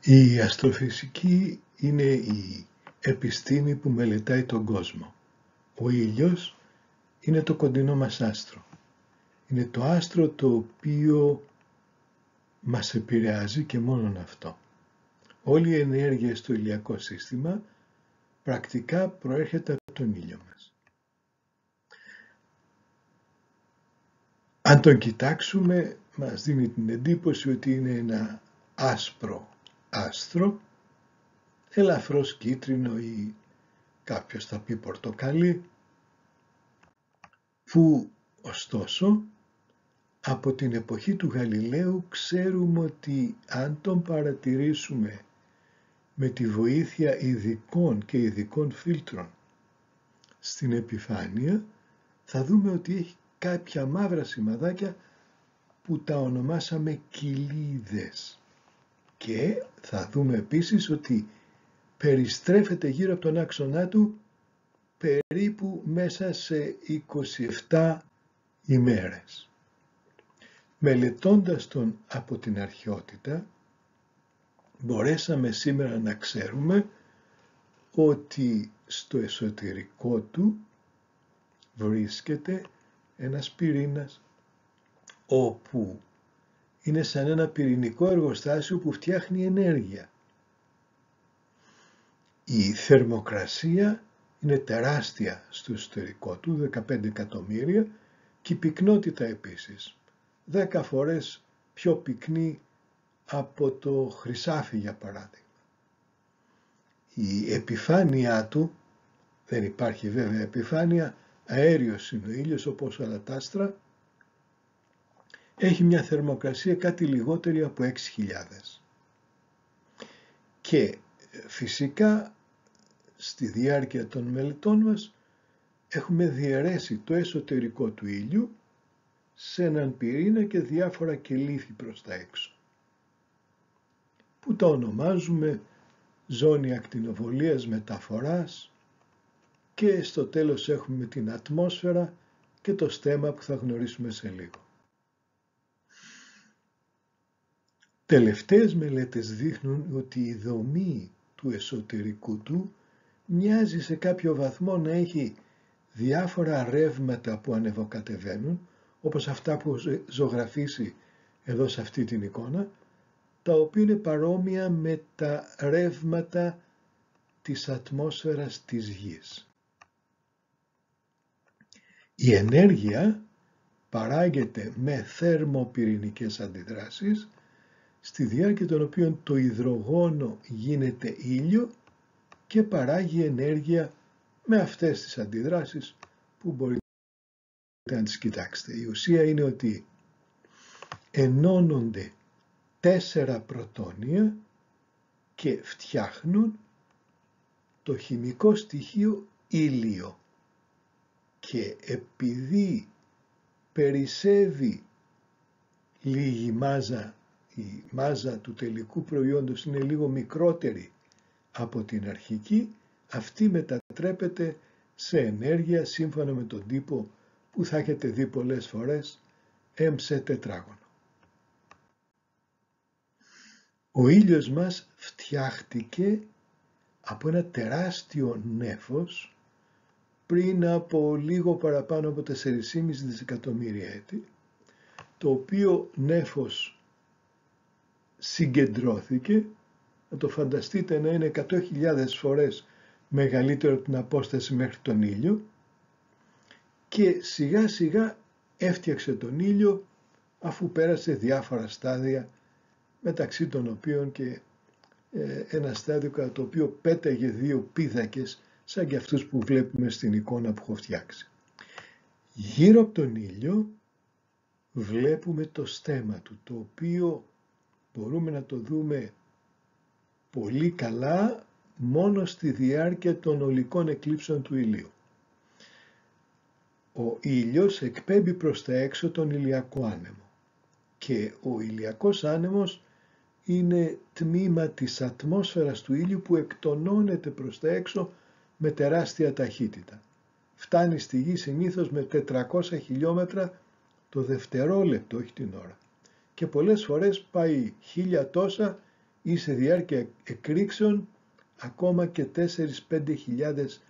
Η αστροφυσική είναι η επιστήμη που μελετάει τον κόσμο. Ο ήλιος είναι το κοντινό μας άστρο. Είναι το άστρο το οποίο μας επηρεάζει και μόνον αυτό. Όλη η ενέργεια στο ηλιακό σύστημα πρακτικά προέρχεται από τον ήλιο μας. Αν τον κοιτάξουμε, μας δίνει την εντύπωση ότι είναι ένα άσπρο άστρο, ελαφρώς κίτρινο ή κάποιος θα πει πορτοκαλί, που ωστόσο από την εποχή του Γαλιλαίου ξέρουμε ότι αν τον παρατηρήσουμε με τη βοήθεια ειδικών και ειδικών φίλτρων στην επιφάνεια, θα δούμε ότι έχει κάποια μαύρα σημαδάκια που τα ονομάσαμε κοιλίδες. Και θα δούμε επίσης ότι περιστρέφεται γύρω από τον άξονά του περίπου μέσα σε 27 ημέρες. Μελετώντας τον από την αρχαιότητα, μπορέσαμε σήμερα να ξέρουμε ότι στο εσωτερικό του βρίσκεται ένας πυρήνας, όπου είναι σαν ένα πυρηνικό εργοστάσιο που φτιάχνει ενέργεια. Η θερμοκρασία είναι τεράστια στο εσωτερικό του, 15 εκατομμύρια, και η πυκνότητα επίσης, 10 φορές πιο πυκνή από το χρυσάφι για παράδειγμα. Η επιφάνειά του, δεν υπάρχει βέβαια επιφάνεια, αέριος είναι ο ήλιος όπως όλα τα άστρα, έχει μια θερμοκρασία κάτι λιγότερη από 6.000. Και φυσικά στη διάρκεια των μελετών μας έχουμε διαιρέσει το εσωτερικό του ήλιου σε έναν πυρήνα και διάφορα κελύφη προς τα έξω, που τα ονομάζουμε ζώνη ακτινοβολίας μεταφοράς, και στο τέλος έχουμε την ατμόσφαιρα και το στέμμα που θα γνωρίσουμε σε λίγο. Τελευταίες μελέτες δείχνουν ότι η δομή του εσωτερικού του μοιάζει σε κάποιο βαθμό να έχει διάφορα ρεύματα που ανεβοκατεβαίνουν, όπως αυτά που ζωγραφίσει εδώ σε αυτή την εικόνα, τα οποία είναι παρόμοια με τα ρεύματα της ατμόσφαιρας της Γης. Η ενέργεια παράγεται με θερμοπυρηνικές αντιδράσεις, στη διάρκεια των οποίων το υδρογόνο γίνεται ήλιο και παράγει ενέργεια με αυτές τις αντιδράσεις που μπορείτε να τις κοιτάξετε. Η ουσία είναι ότι ενώνονται 4 πρωτόνια και φτιάχνουν το χημικό στοιχείο ήλιο. Και επειδή περισσεύει λίγη μάζα, η μάζα του τελικού προϊόντος είναι λίγο μικρότερη από την αρχική, αυτή μετατρέπεται σε ενέργεια σύμφωνα με τον τύπο που θα έχετε δει πολλές φορές, MC τετράγωνο. Ο ήλιος μας φτιάχτηκε από ένα τεράστιο νέφος πριν από λίγο παραπάνω από 4,5 δισεκατομμύρια έτη, το οποίο νέφος συγκεντρώθηκε, να το φανταστείτε να είναι 100.000 φορές μεγαλύτερο από την απόσταση μέχρι τον ήλιο, και σιγά σιγά έφτιαξε τον ήλιο αφού πέρασε διάφορα στάδια, μεταξύ των οποίων και ένα στάδιο κατά το οποίο πέταγε 2 πίδακες σαν και αυτούς που βλέπουμε στην εικόνα που έχω φτιάξει. Γύρω από τον ήλιο βλέπουμε το στέμμα του, το οποίο μπορούμε να το δούμε πολύ καλά μόνο στη διάρκεια των ολικών εκλείψεων του ηλίου. Ο ήλιος εκπέμπει προς τα έξω τον ηλιακό άνεμο και ο ηλιακός άνεμος είναι τμήμα της ατμόσφαιρας του ήλιου που εκτονώνεται προς τα έξω με τεράστια ταχύτητα. Φτάνει στη Γη συνήθως με 400 χιλιόμετρα το δευτερόλεπτο, όχι την ώρα. Και πολλές φορές πάει 1000 τόσα ή σε διάρκεια εκρήξεων ακόμα και 4-5 χιλιάδες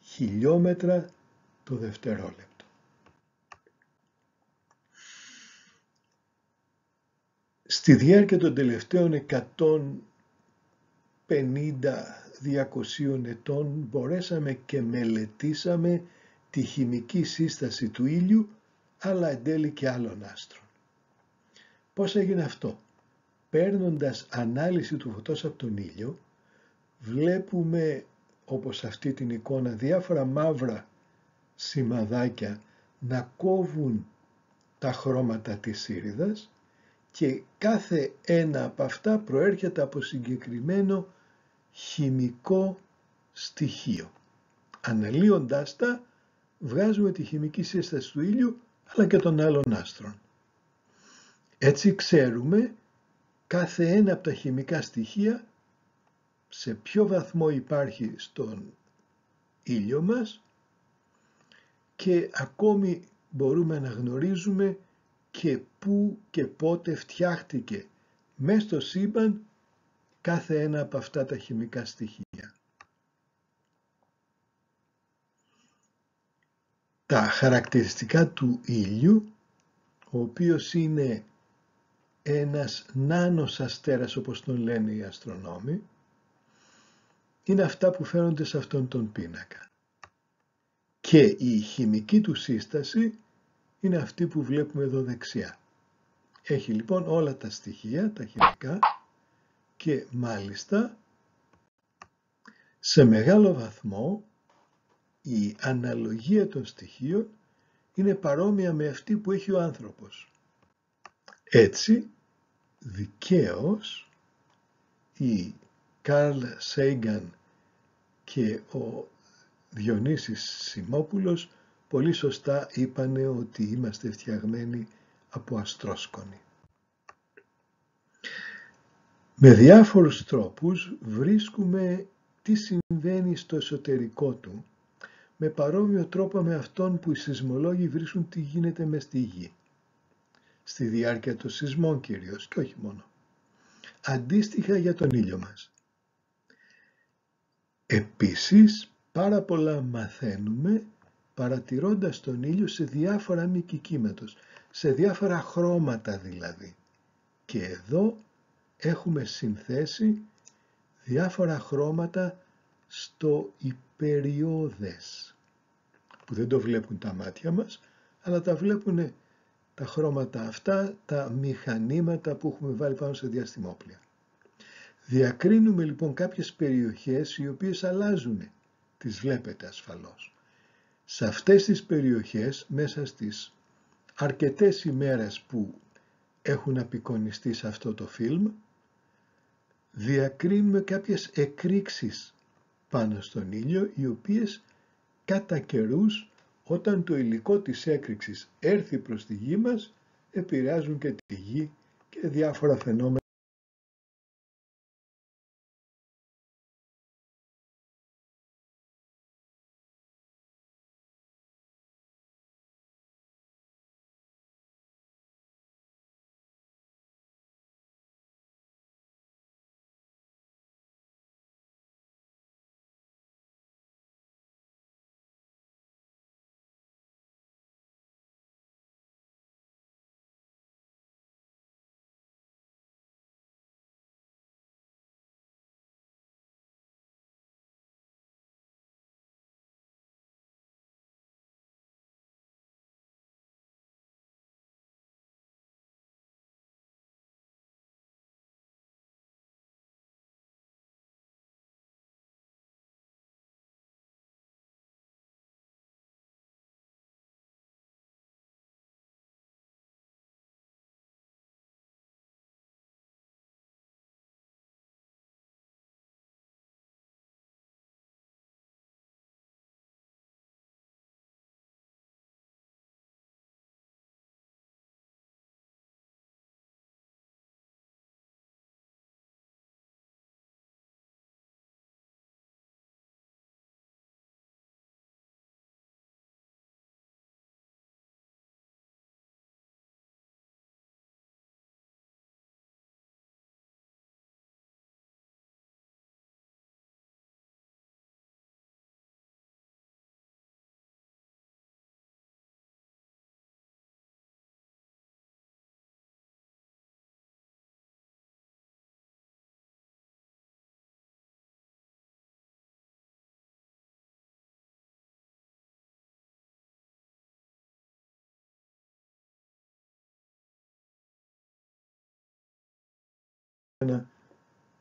χιλιόμετρα το δευτερόλεπτο. Στη διάρκεια των τελευταίων 150-200 ετών μπορέσαμε και μελετήσαμε τη χημική σύσταση του ήλιου, αλλά εν τέλει και άλλων άστρων. Πώς έγινε αυτό? Παίρνοντας ανάλυση του φωτός από τον ήλιο, βλέπουμε, όπως αυτή την εικόνα, διάφορα μαύρα σημαδάκια να κόβουν τα χρώματα της ήριδας και κάθε ένα από αυτά προέρχεται από συγκεκριμένο χημικό στοιχείο. Αναλύοντας τα, βγάζουμε τη χημική σύσταση του ήλιου αλλά και των άλλων άστρων. Έτσι ξέρουμε κάθε ένα από τα χημικά στοιχεία σε ποιο βαθμό υπάρχει στον ήλιο μας και ακόμη μπορούμε να γνωρίζουμε και πού και πότε φτιάχτηκε μέσα στο σύμπαν κάθε ένα από αυτά τα χημικά στοιχεία. Τα χαρακτηριστικά του ήλιου, ο οποίος είναι ένας νάνος αστέρας όπως τον λένε οι αστρονόμοι, είναι αυτά που φαίνονται σε αυτόν τον πίνακα. Και η χημική του σύσταση είναι αυτή που βλέπουμε εδώ δεξιά. Έχει λοιπόν όλα τα στοιχεία, τα χημικά, και μάλιστα σε μεγάλο βαθμό η αναλογία των στοιχείων είναι παρόμοια με αυτή που έχει ο άνθρωπος. Έτσι, δικαίως, οι Καρλ Σέιγκαν και ο Διονύσης Σιμόπουλος πολύ σωστά είπανε ότι είμαστε φτιαγμένοι από αστρόσκονη. Με διάφορους τρόπους βρίσκουμε τι συμβαίνει στο εσωτερικό του, με παρόμοιο τρόπο με αυτόν που οι σεισμολόγοι βρίσκουν τι γίνεται μες στη γη. Στη διάρκεια των σεισμών κυρίως και όχι μόνο. Αντίστοιχα για τον ήλιο μας. Επίσης, πάρα πολλά μαθαίνουμε παρατηρώντας τον ήλιο σε διάφορα μήκη κύματος, σε διάφορα χρώματα δηλαδή. Και εδώ έχουμε συνθέσει διάφορα χρώματα στο υπεριώδες, που δεν το βλέπουν τα μάτια μας, αλλά τα βλέπουν τα χρώματα αυτά, τα μηχανήματα που έχουμε βάλει πάνω σε διαστημόπλια. Διακρίνουμε λοιπόν κάποιες περιοχές οι οποίες αλλάζουν, τις βλέπετε ασφαλώς. Σε αυτές τις περιοχές, μέσα στις αρκετές ημέρες που έχουν απεικονιστεί σε αυτό το φιλμ, διακρίνουμε κάποιες εκρήξεις πάνω στον ήλιο, οι οποίες κατά καιρούς, όταν το υλικό της έκρηξης έρθει προς τη γη μας, επηρεάζουν και τη γη και διάφορα φαινόμενα.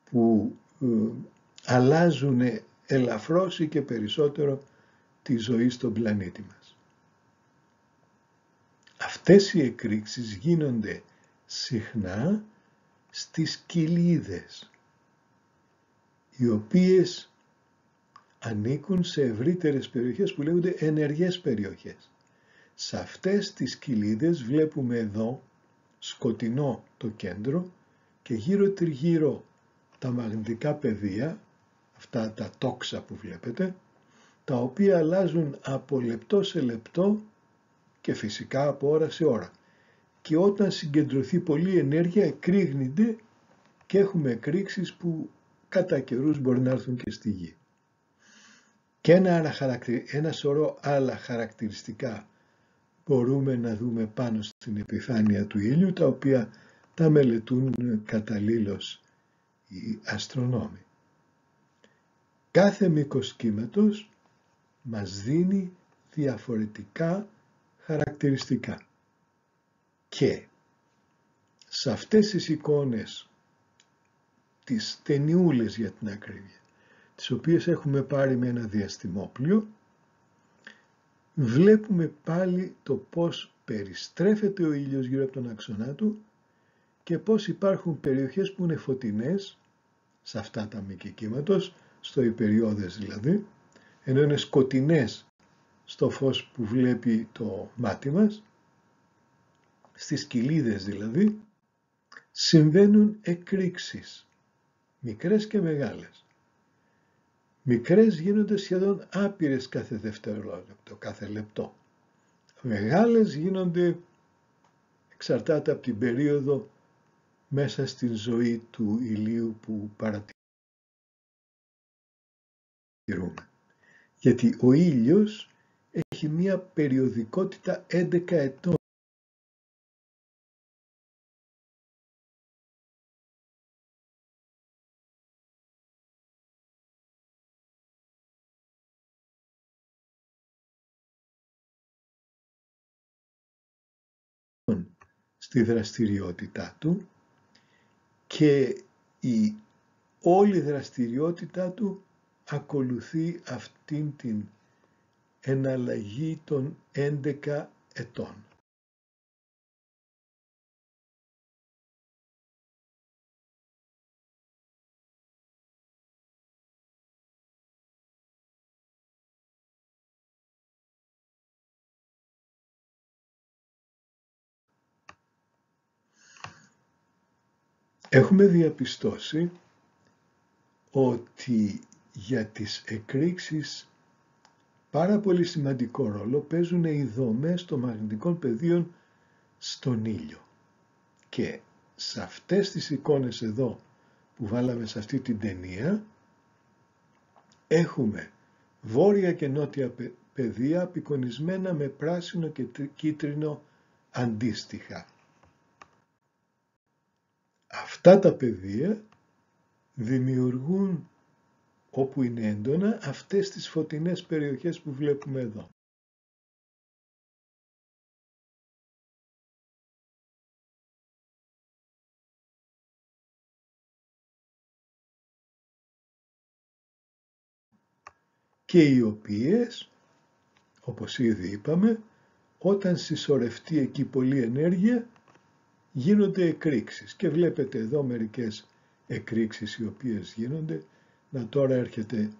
που αλλάζουν ελαφρώς ή και περισσότερο τη ζωή στον πλανήτη μας. Αυτές οι εκρήξεις γίνονται συχνά στις κοιλίδες, οι οποίες ανήκουν σε ευρύτερες περιοχές που λέγονται ενεργές περιοχές. Σε αυτές τις κοιλίδες βλέπουμε εδώ σκοτεινό το κέντρο και γύρω τριγύρω τα μαγνητικά πεδία, αυτά τα τόξα που βλέπετε, τα οποία αλλάζουν από λεπτό σε λεπτό και φυσικά από ώρα σε ώρα. Και όταν συγκεντρωθεί πολλή ενέργεια εκρήγνεται και έχουμε εκρήξεις που κατά καιρούς μπορεί να έρθουν και στη γη. Και ένα σωρό άλλα χαρακτηριστικά μπορούμε να δούμε πάνω στην επιφάνεια του ήλιου, τα οποία τα μελετούν καταλήλως οι αστρονόμοι. Κάθε μήκος κύματος μας δίνει διαφορετικά χαρακτηριστικά. Και σε αυτές τις εικόνες, τις στενιούλες για την ακρίβεια, τις οποίες έχουμε πάρει με ένα διαστημόπλιο, βλέπουμε πάλι το πώς περιστρέφεται ο ήλιος γύρω από τον άξονά του και πώς υπάρχουν περιοχές που είναι φωτεινές, σε αυτά τα μήκη κύματος, στο υπεριώδες δηλαδή, ενώ είναι σκοτεινές στο φως που βλέπει το μάτι μας, στις κοιλίδες δηλαδή, συμβαίνουν εκρήξεις, μικρές και μεγάλες. Μικρές γίνονται σχεδόν άπειρες κάθε δευτερόλεπτο, κάθε λεπτό. Μεγάλες γίνονται, εξαρτάται από την περίοδο μέσα στην ζωή του ηλίου που παρατηρούμε. Γιατί ο ήλιος έχει μία περιοδικότητα 11 ετών. Στη δραστηριότητά του και η όλη δραστηριότητά του ακολουθεί αυτήν την εναλλαγή των 11 ετών. Έχουμε διαπιστώσει ότι για τις εκρήξεις πάρα πολύ σημαντικό ρόλο παίζουν οι δομές των μαγνητικών πεδίων στον ήλιο. Και σε αυτές τις εικόνες εδώ που βάλαμε σε αυτή την ταινία έχουμε βόρεια και νότια πεδία απεικονισμένα με πράσινο και κίτρινο αντίστοιχα. Αυτά τα πεδία δημιουργούν, όπου είναι έντονα, αυτές τις φωτεινές περιοχές που βλέπουμε εδώ. Και οι οποίες, όπως ήδη είπαμε, όταν συσσωρευτεί εκεί πολλή ενέργεια, γίνονται εκρήξεις. Και βλέπετε εδώ μερικές εκρήξεις οι οποίες γίνονται. Να τώρα έρχεται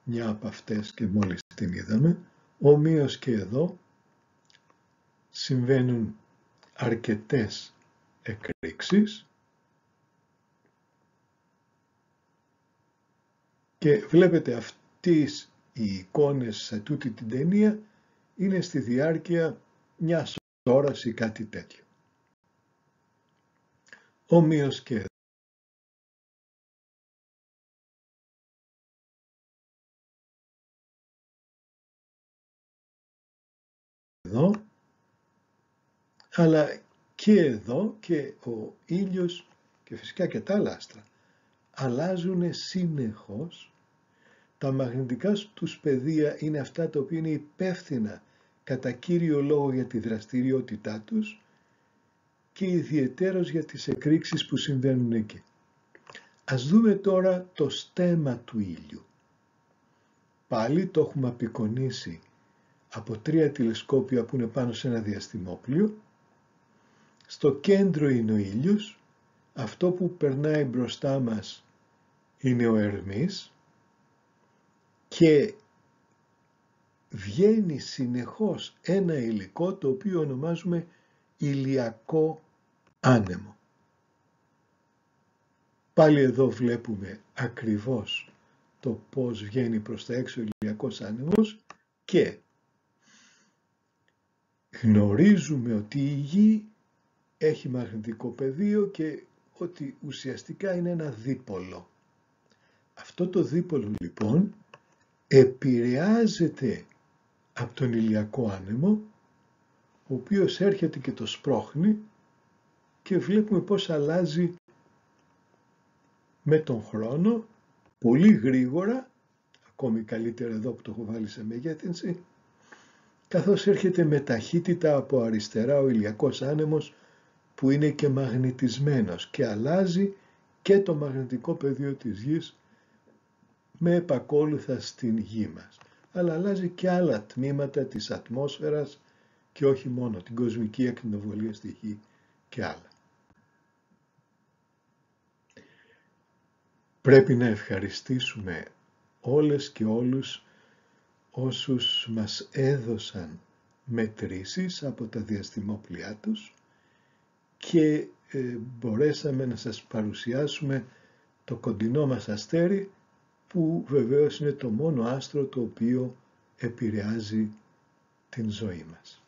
μια από αυτές και μόλις την είδαμε. Ομοίως και εδώ συμβαίνουν αρκετές εκρήξεις και βλέπετε αυτές οι εικόνες σε τούτη την ταινία είναι στη διάρκεια μιας ώρας ή κάτι τέτοιο. Ομοίως και εδώ, αλλά και εδώ και ο ήλιος και φυσικά και τα άλλα άστρα αλλάζουν συνεχώς. Τα μαγνητικά τους πεδία είναι αυτά τα οποία είναι υπεύθυνα κατά κύριο λόγο για τη δραστηριότητά τους και ιδιαιτέρως για τις εκρήξεις που συμβαίνουν εκεί. Ας δούμε τώρα το στέμμα του ήλιου. Πάλι το έχουμε απεικονίσει από 3 τηλεσκόπια που είναι πάνω σε ένα διαστημόπλιο. Στο κέντρο είναι ο ήλιος, αυτό που περνάει μπροστά μας είναι ο Ερμής και βγαίνει συνεχώς ένα υλικό το οποίο ονομάζουμε ηλιακό άνεμο. Πάλι εδώ βλέπουμε ακριβώς το πώς βγαίνει προς τα έξω ο ηλιακός άνεμος και γνωρίζουμε ότι η Γη έχει μαγνητικό πεδίο και ότι ουσιαστικά είναι ένα δίπολο. Αυτό το δίπολο λοιπόν επηρεάζεται από τον ηλιακό άνεμο, ο οποίος έρχεται και το σπρώχνει και βλέπουμε πώς αλλάζει με τον χρόνο, πολύ γρήγορα, ακόμη καλύτερα εδώ που το έχω βάλει σε μεγέθυνση, καθώς έρχεται με ταχύτητα από αριστερά ο ηλιακός άνεμος που είναι και μαγνητισμένος και αλλάζει και το μαγνητικό πεδίο της Γης με επακόλουθα στην Γη μας. Αλλά αλλάζει και άλλα τμήματα της ατμόσφαιρας και όχι μόνο την κοσμική ακτινοβολία στη Γη και άλλα. Πρέπει να ευχαριστήσουμε όλες και όλους όσους μας έδωσαν μετρήσεις από τα διαστημόπλοιά τους και μπορέσαμε να σας παρουσιάσουμε το κοντινό μας αστέρι που βεβαίως είναι το μόνο άστρο το οποίο επηρεάζει την ζωή μας.